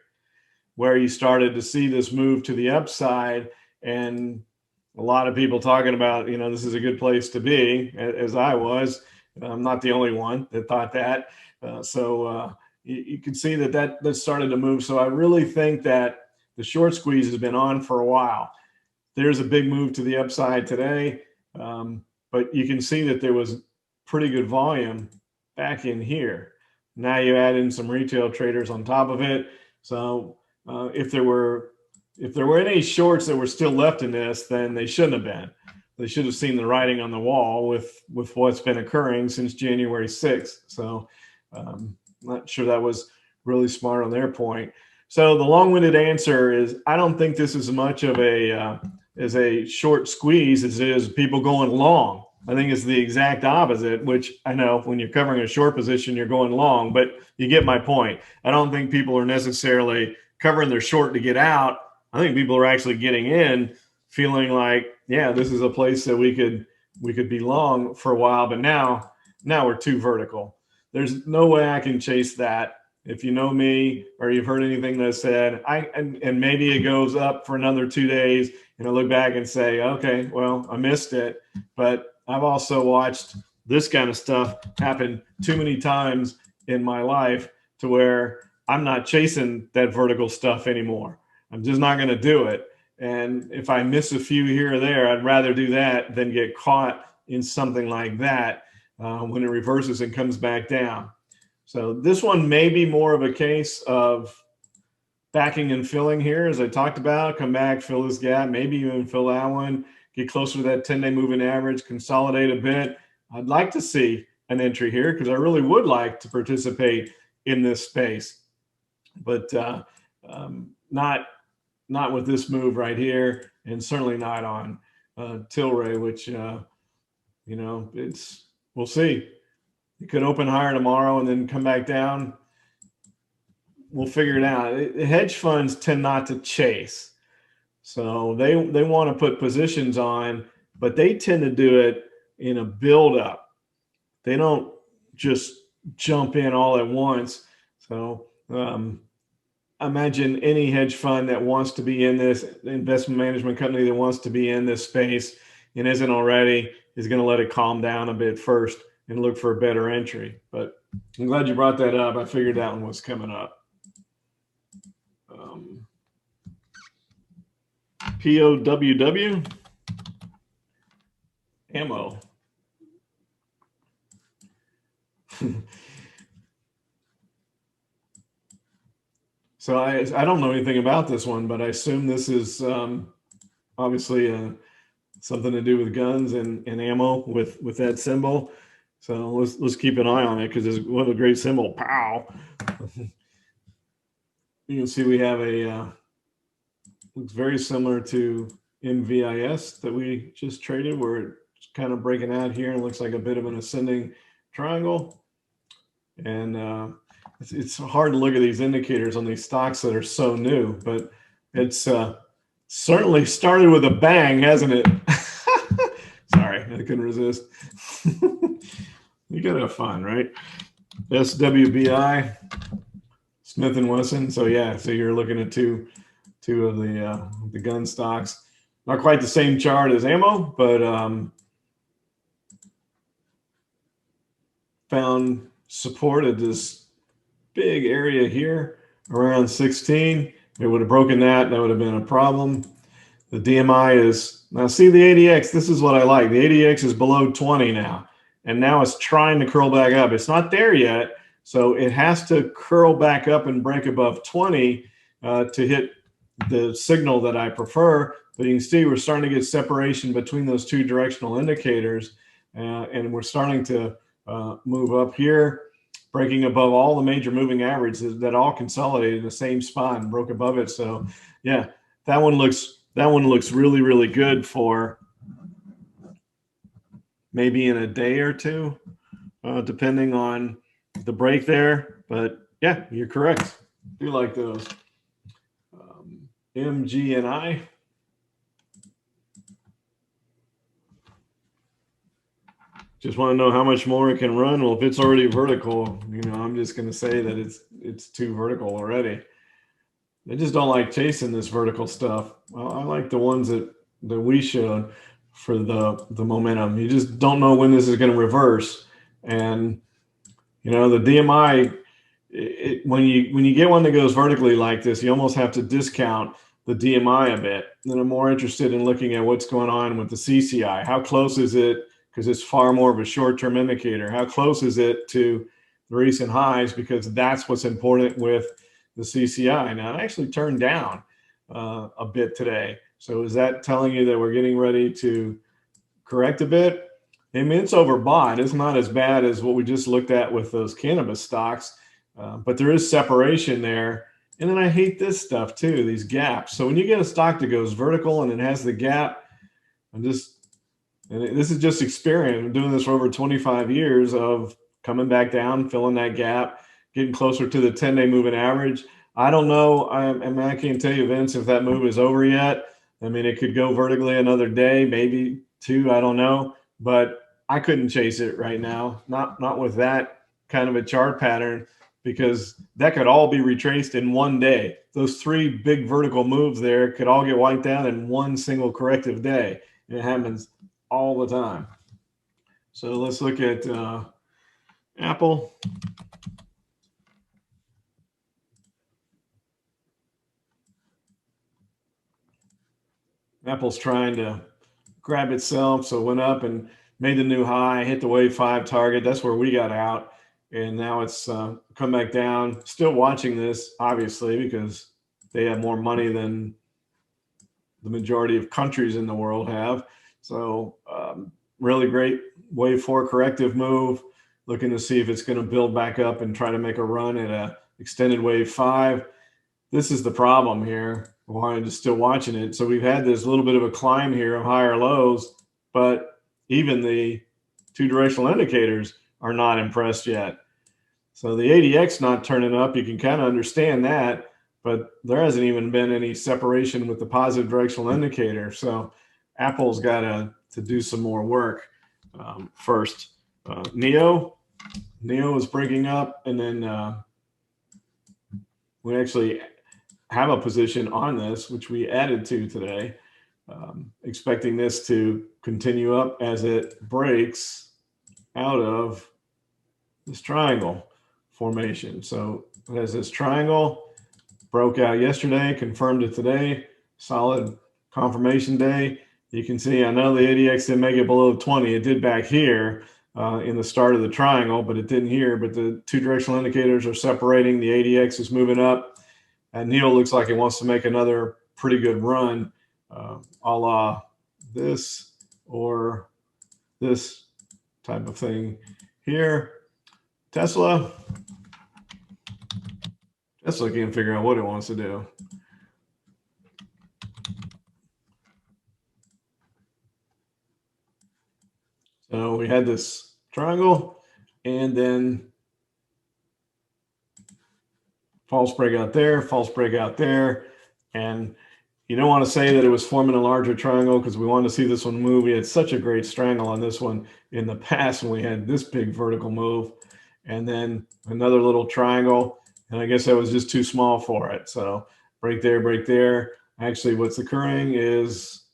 Speaker 1: where you started to see this move to the upside, and a lot of people talking about, this is a good place to be, as I was. I'm not the only one that thought that. You can see that started to move. So I really think that the short squeeze has been on for a while. There's a big move to the upside today, but you can see that there was pretty good volume back in here. Now you add in some retail traders on top of it. So if there were any shorts that were still left in this, then they shouldn't have been. They should have seen the writing on the wall with what's been occurring since January 6th. So I'm not sure that was really smart on their point. So the long-winded answer is I don't think this is much of as a short squeeze as it is people going long. I think it's the exact opposite, which I know when you're covering a short position, you're going long, but you get my point. I don't think people are necessarily covering their short to get out. I think people are actually getting in feeling like, yeah, this is a place that we could be long for a while, but now we're too vertical. There's no way I can chase that. If you know me or you've heard anything that I said, and maybe it goes up for another 2 days and I look back and say, okay, well, I missed it. But I've also watched this kind of stuff happen too many times in my life to where I'm not chasing that vertical stuff anymore. I'm just not going to do it. And if I miss a few here or there, I'd rather do that than get caught in something like that when it reverses and comes back down. So this one may be more of a case of backing and filling here, as I talked about. Come back, fill this gap, maybe even fill that one, get closer to that 10-day moving average, consolidate a bit. I'd like to see an entry here because I really would like to participate in this space, but not with this move right here, and certainly not on Tilray, which we'll see. It could open higher tomorrow and then come back down. We'll figure it out. Hedge funds tend not to chase, so they want to put positions on, but they tend to do it in a build-up. They don't just jump in all at once. So imagine any hedge fund that wants to be in this investment management company that wants to be in this space and isn't already is going to let it calm down a bit first and look for a better entry. But I'm glad you brought that up. I figured that one was coming up. POWW ammo. So I don't know anything about this one, but I assume this is obviously something to do with guns and ammo with that symbol. So let's keep an eye on it because it's what a great symbol. Pow. You can see we have a looks very similar to MVIS that we just traded, where it's kind of breaking out here and looks like a bit of an ascending triangle. And it's hard to look at these indicators on these stocks that are so new, but it's certainly started with a bang, hasn't it? Sorry, I couldn't resist. You gotta have fun, right? SWBI, Smith & Wesson. So yeah, so you're looking at two of the gun stocks. Not quite the same chart as ammo, but found support at this big area here around 16. If it would have broken that would have been a problem. The DMI is, now see the ADX, this is what I like. The ADX is below 20 now, and now it's trying to curl back up. It's not there yet, so it has to curl back up and break above 20 to hit the signal that I prefer. But you can see we're starting to get separation between those two directional indicators, and we're starting to move up here, breaking above all the major moving averages that all consolidated in the same spot and broke above it. So yeah, that one looks really, really good for maybe in a day or two, depending on the break there. But yeah, you're correct. I do like those. MGNI. Just want to know how much more it can run. Well, if it's already vertical, I'm just going to say that it's too vertical already. I just don't like chasing this vertical stuff. Well, I like the ones that we showed for the momentum. You just don't know when this is going to reverse. And the DMI, when you get one that goes vertically like this, you almost have to discount the DMI a bit. Then I'm more interested in looking at what's going on with the CCI. How close is it? Because it's far more of a short-term indicator. How close is it to the recent highs? Because that's what's important with the CCI. Now, it actually turned down a bit today. So is that telling you that we're getting ready to correct a bit? I mean, it's overbought. It's not as bad as what we just looked at with those cannabis stocks, but there is separation there. And then I hate this stuff too, these gaps. So when you get a stock that goes vertical and it has the gap, this is just experience. I'm doing this for over 25 years of coming back down, filling that gap, getting closer to the 10-day moving average. I don't know. I can't tell you, Vince, if that move is over yet. I mean, it could go vertically another day, maybe two. I don't know. But I couldn't chase it right now, not with that kind of a chart pattern, because that could all be retraced in one day. Those three big vertical moves there could all get wiped out in one single corrective day. And it happens all the time. So let's look at Apple. Apple's trying to grab itself, so it went up and made the new high, hit the wave 5 target. That's where we got out, and now it's come back down. Still watching this, obviously, because they have more money than the majority of countries in the world have. So really great wave 4 corrective move, looking to see if it's going to build back up and try to make a run at a extended wave 5. This is the problem here. Why I'm just still watching it. So we've had this little bit of a climb here of higher lows, but even the two directional indicators are not impressed yet. So the ADX not turning up, you can kind of understand that, but there hasn't even been any separation with the positive directional indicator. So Apple's got to do some more work first. NEO is breaking up, and then we actually have a position on this, which we added to today, expecting this to continue up as it breaks out of this triangle formation. So as this triangle broke out yesterday, confirmed it today, solid confirmation day. You can see, I know the ADX didn't make it below 20. It did back here in the start of the triangle, but it didn't here. But the two directional indicators are separating. The ADX is moving up. And Neil looks like it wants to make another pretty good run, a la this or this type of thing here. Tesla can't figure out what it wants to do. So we had this triangle and then false breakout there, false breakout there. And you don't want to say that it was forming a larger triangle because we wanted to see this one move. We had such a great strangle on this one in the past when we had this big vertical move. And then another little triangle. And I guess that was just too small for it. So break there, break there. Actually, what's occurring is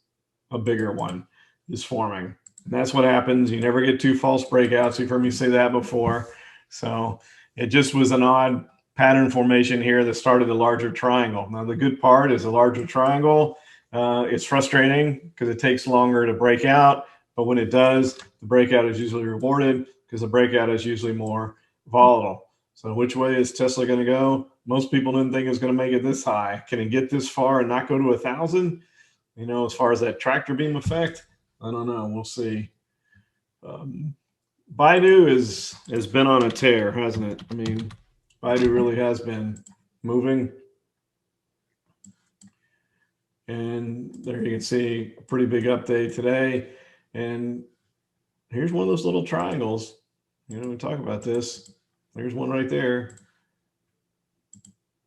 Speaker 1: a bigger one is forming. And that's what happens. You never get two false breakouts. You've heard me say that before. So it just was an odd pattern formation here that started a larger triangle. Now, the good part is a larger triangle. It's frustrating because it takes longer to break out. But when it does, the breakout is usually rewarded because the breakout is usually more volatile. So which way is Tesla going to go? Most people didn't think it was going to make it this high. Can it get this far and not go to 1,000? You know, as far as that tractor beam effect, I don't know. We'll see. Baidu has been on a tear, hasn't it? I mean, Baidu really has been moving. And there you can see a pretty big update today. And here's one of those little triangles. You know, we talk about this. There's one right there.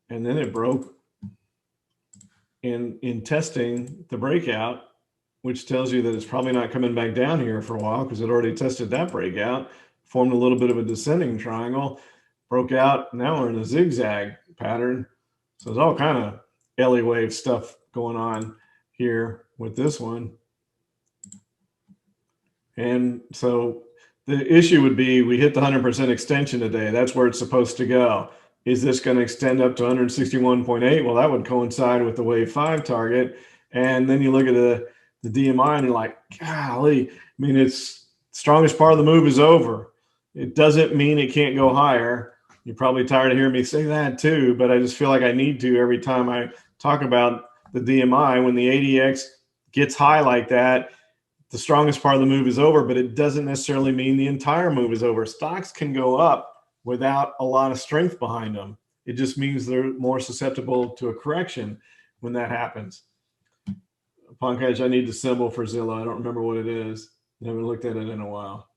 Speaker 1: And then it broke. And in testing the breakout, which tells you that it's probably not coming back down here for a while because it already tested that breakout, formed a little bit of a descending triangle, broke out. Now we're in a zigzag pattern. So there's all kind of Elliott wave stuff going on here with this one. And so the issue would be we hit the 100% extension today. That's where it's supposed to go. Is this going to extend up to 161.8? Well, that would coincide with the wave 5 target. And then you look at the DMI and you're like, golly, I mean, it's strongest part of the move is over. It doesn't mean it can't go higher. You're probably tired of hearing me say that too, but I just feel like I need to every time I talk about the DMI. When the ADX gets high like that, the strongest part of the move is over, but it doesn't necessarily mean the entire move is over. Stocks can go up without a lot of strength behind them. It just means they're more susceptible to a correction when that happens. Pankaj, I need the symbol for Zillow. I don't remember what it is. I haven't looked at it in a while.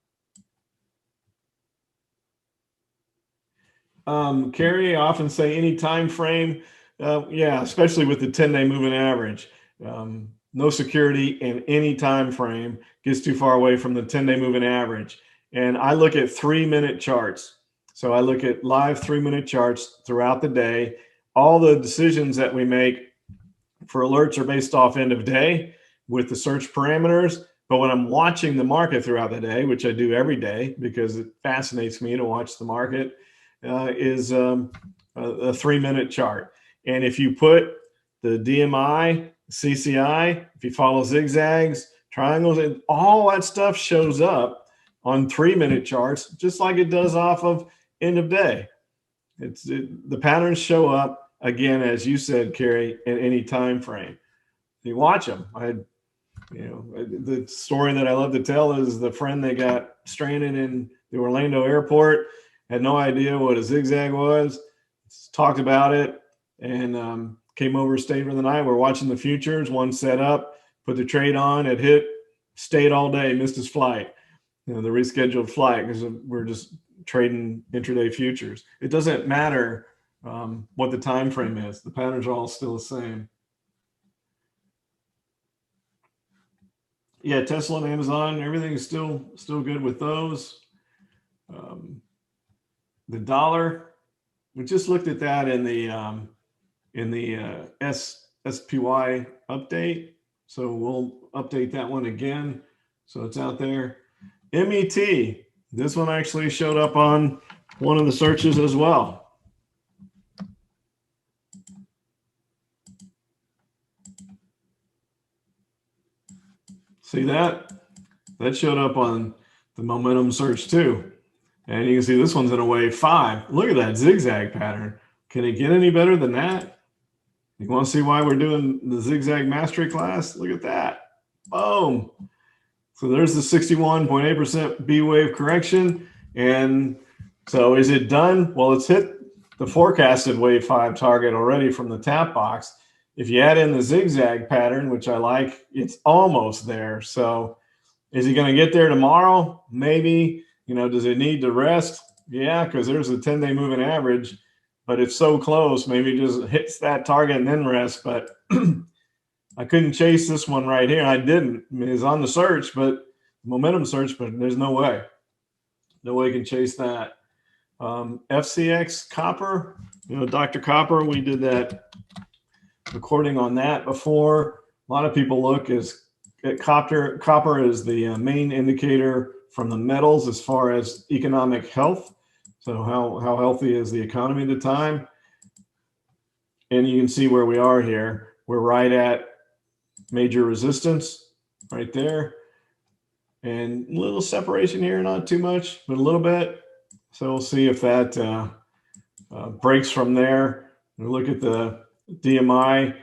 Speaker 1: Carrie, I often say any time frame. Yeah, especially with the 10-day moving average. No security in any time frame gets too far away from the 10-day moving average. And I look at 3-minute charts. So I look at live 3-minute charts throughout the day. All the decisions that we make for alerts are based off end of day with the search parameters. But when I'm watching the market throughout the day, which I do every day because it fascinates me to watch the market, is a 3-minute chart. And if you put the DMI, CCI, if you follow zigzags, triangles, and all that stuff shows up on 3-minute charts, just like it does off of end of day. The patterns show up, again, as you said, Carrie, in any time frame. You watch them. The story that I love to tell is the friend that got stranded in the Orlando airport, had no idea what a zigzag was, talked about it, and came over, stayed for the night. We're watching the futures, one set up, put the trade on, it hit, stayed all day, missed his flight, the rescheduled flight, because we're just trading intraday futures. It doesn't matter what the time frame is. The patterns are all still the same. Yeah, Tesla and Amazon, everything is still good with those. The dollar, we just looked at that in the SPY update. So we'll update that one again. So it's out there. MET, this one actually showed up on one of the searches as well. See that? That showed up on the momentum search too. And you can see this one's in a wave 5. Look at that zigzag pattern. Can it get any better than that? You want to see why we're doing the Zigzag Mastery class? Look at that. Boom. So there's the 61.8% B wave correction. And so is it done? Well, it's hit the forecasted wave 5 target already from the tap box. If you add in the zigzag pattern, which I like, it's almost there. So is he going to get there tomorrow? Maybe. You know, does it need to rest? Yeah, because there's a 10-day moving average, but it's so close. Maybe it just hits that target and then rest. But I couldn't chase this one right here. I didn't. I mean, it's on the search, but momentum search, but there's no way. No way I can chase that. FCX Copper, you know, Dr. Copper, we did that recording on that before. A lot of people look at copper. Copper is the main indicator from the metals as far as economic health. So how healthy is the economy at the time? And you can see where we are here. We're right at major resistance right there. And a little separation here, not too much, but a little bit. So we'll see if that breaks from there. We look at the DMI.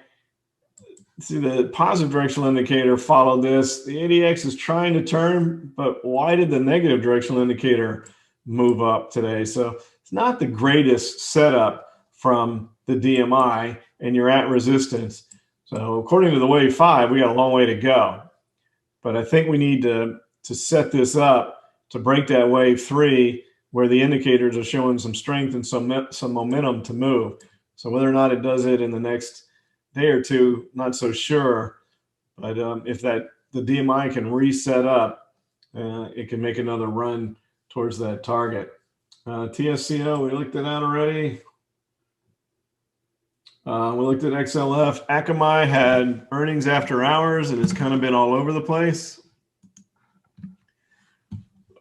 Speaker 1: See, the positive directional indicator followed this. The ADX is trying to turn, but why did the negative directional indicator move up today? So it's not the greatest setup from the DMI, and you're at resistance. So according to the wave 5, we got a long way to go. But I think we need to set this up to break that wave 3 where the indicators are showing some strength and some momentum to move. So whether or not it does it in the next day or two, not so sure. But if the DMI can reset up, it can make another run towards that target. TSCO, we looked at that already. We looked at XLF. Akamai had earnings after hours, and it's kind of been all over the place.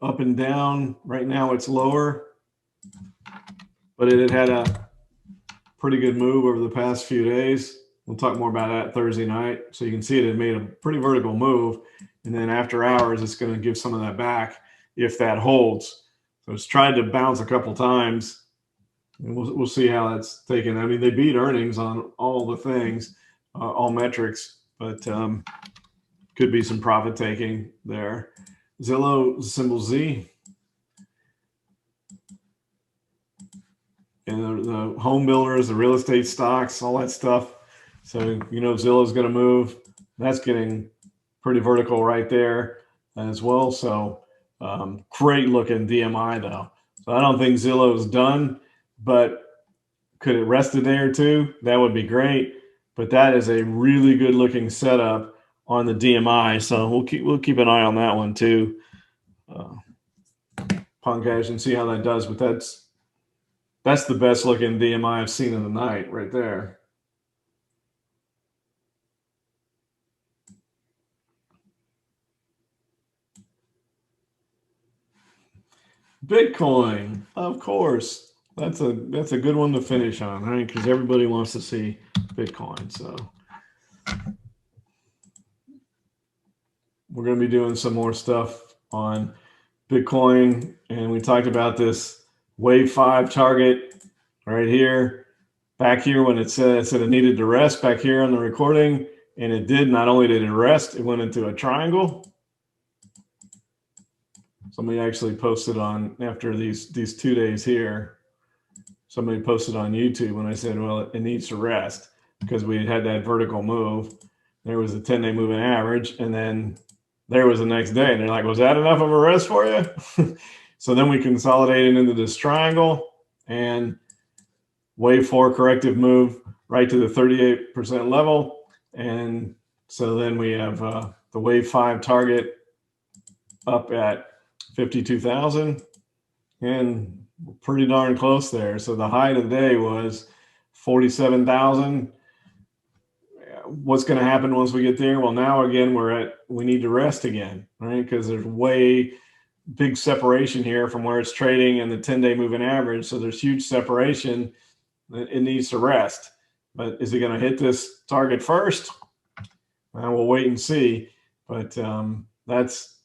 Speaker 1: Up and down. Right now it's lower, but it had a pretty good move over the past few days. We'll talk more about that Thursday night. So you can see it had made a pretty vertical move. And then after hours, it's going to give some of that back if that holds. So it's tried to bounce a couple times. And we'll see how that's taken. I mean, they beat earnings on all the things, all metrics, but could be some profit taking there. Zillow, symbol Z. And the home builders, the real estate stocks, all that stuff. So, you know, Zillow's going to move. That's getting pretty vertical right there as well. So great looking DMI though. So I don't think Zillow's done, but could it rest a day or two? That would be great. But that is a really good looking setup on the DMI. So we'll keep an eye on that one too. Punkash and see how that does. But that's the best looking DMI I've seen in the night right there. Bitcoin, of course. That's a good one to finish on, right? Because everybody wants to see Bitcoin. So we're going to be doing some more stuff on Bitcoin, and we talked about this wave 5 target right here, back here when it said it needed to rest back here on the recording, and it did. Not only did it rest, it went into a triangle. Somebody actually posted on after these 2 days here. Somebody posted on YouTube when I said, well, it needs to rest because we had that vertical move. There was a 10-day moving average, and then there was the next day. And they're like, was that enough of a rest for you? So then we consolidated into this triangle and wave 4 corrective move right to the 38% level. And so then we have the wave 5 target up at 52,000 and pretty darn close there. So the high of the day was 47,000. What's going to happen once we get there? Well, now again, we need to rest again, right? Because there's way big separation here from where it's trading and the 10-day moving average. So there's huge separation. It needs to rest. But is it going to hit this target first? Well, we'll wait and see. But that's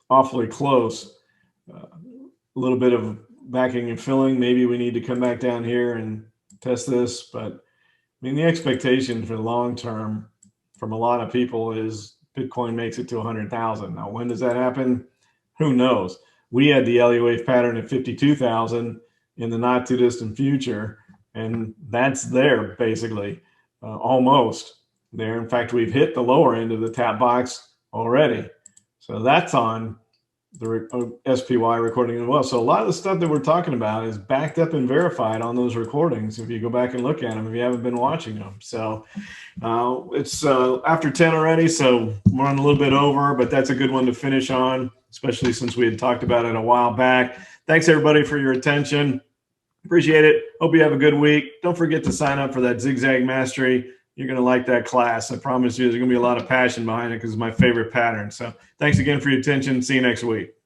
Speaker 1: awfully close. A little bit of backing and filling. Maybe we need to come back down here and test this, but mean, the expectation for the long term from a lot of people is Bitcoin makes it to 100,000. Now, when does that happen? Who knows? We had the Elliott wave pattern at 52,000 in the not too distant future, and that's there basically, almost there. In fact, we've hit the lower end of the tap box already. So that's on the SPY recording as well. So a lot of the stuff that we're talking about is backed up and verified on those recordings. If you go back and look at them, if you haven't been watching them. So it's after 10 already, so we're on a little bit over, but that's a good one to finish on, especially since we had talked about it a while back. Thanks everybody for your attention. Appreciate it. Hope you have a good week. Don't forget to sign up for that Zig-Zag Mastery. You're going to like that class. I promise you there's going to be a lot of passion behind it because it's my favorite pattern. So thanks again for your attention. See you next week.